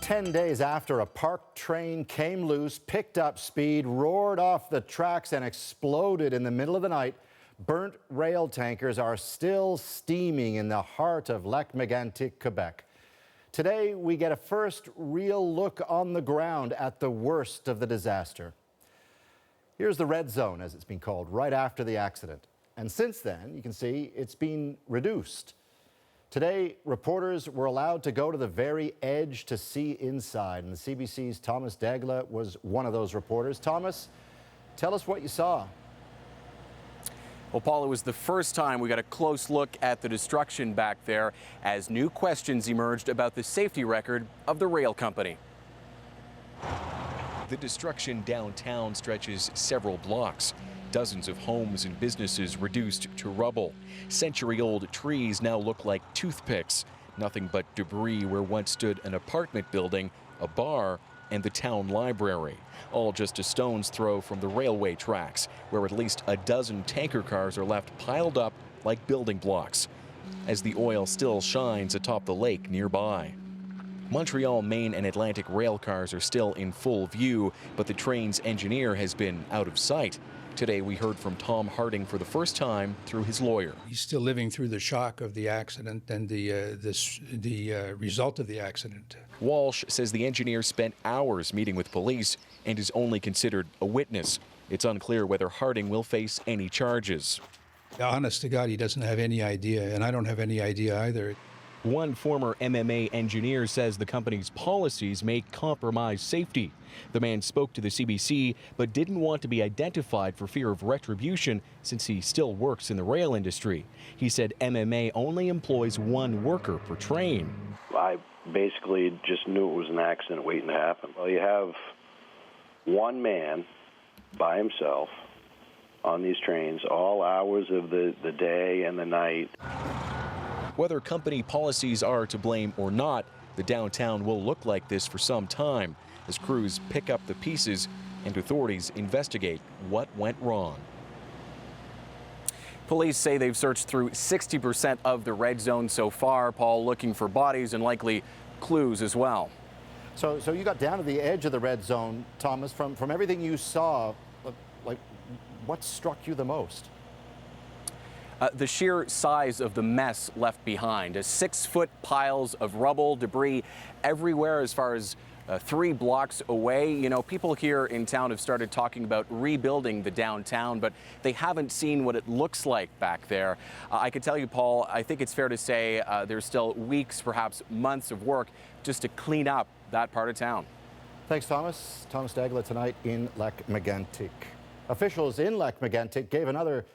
10 days after a parked train came loose, picked up speed, roared off the tracks and exploded in the middle of the night, burnt rail tankers are still steaming in the heart of Lac-Mégantic, Quebec. Today, we get a first real look on the ground at the worst of the disaster. Here's the red zone, as it's been called, right after the accident. And since then, you can see it's been reduced. Today, reporters were allowed to go to the very edge to see inside. And the CBC's Thomas DAIGLE was one of those reporters. Thomas, tell us what you saw. Well, Paul, it was the first time we got a close look at the destruction back there as new questions emerged about the safety record of the rail company. The destruction downtown stretches several blocks. Dozens of homes and businesses reduced to rubble. Century-old trees now look like toothpicks. Nothing but debris where once stood an apartment building, a bar, and the town library. All just a stone's throw from the railway tracks, where at least a dozen tanker cars are left piled up like building blocks, as the oil still shines atop the lake nearby. Montreal, Maine, and Atlantic rail cars are still in full view, but the train's engineer has been out of sight. Today, we heard from Tom Harding for the first time through his lawyer. He's still living through the shock of the accident and the result of the accident. WALSH says the engineer spent hours meeting with police and is only considered a witness. It's unclear whether Harding will face any charges. Honest to God, he doesn't have any idea, and I don't have any idea either. One former MMA engineer says the company's policies may compromise safety. The man spoke to the CBC but didn't want to be identified for fear of retribution since he still works in the rail industry. He said MMA only employs one worker per train. I basically just knew it was an accident waiting to happen. Well, you have one man by himself on these trains all hours of the day and the night. Whether company policies are to blame or not, the downtown will look like this for some time as crews pick up the pieces and authorities investigate what went wrong. Police say they've searched through 60% of the red zone so far, Paul, looking for bodies and likely clues as well. So you got down to the edge of the red zone, Thomas. From everything you saw, like, what struck you the most? The sheer size of the mess left behind, 6-foot piles of rubble, debris everywhere as far as 3 blocks away. You know, people here in town have started talking about rebuilding the downtown, but they haven't seen what it looks like back there. I could tell you, Paul, I think it's fair to say there's still weeks, perhaps months of work just to clean up that part of town. Thanks, Thomas. Thomas DAIGLE tonight in Lac-Mégantic. Officials in Lac-Mégantic gave another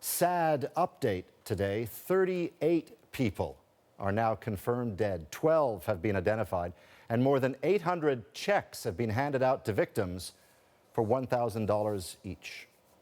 sad update today. 38 people are now confirmed dead. 12 have been identified, and more than 800 checks have been handed out to victims for $1,000 each.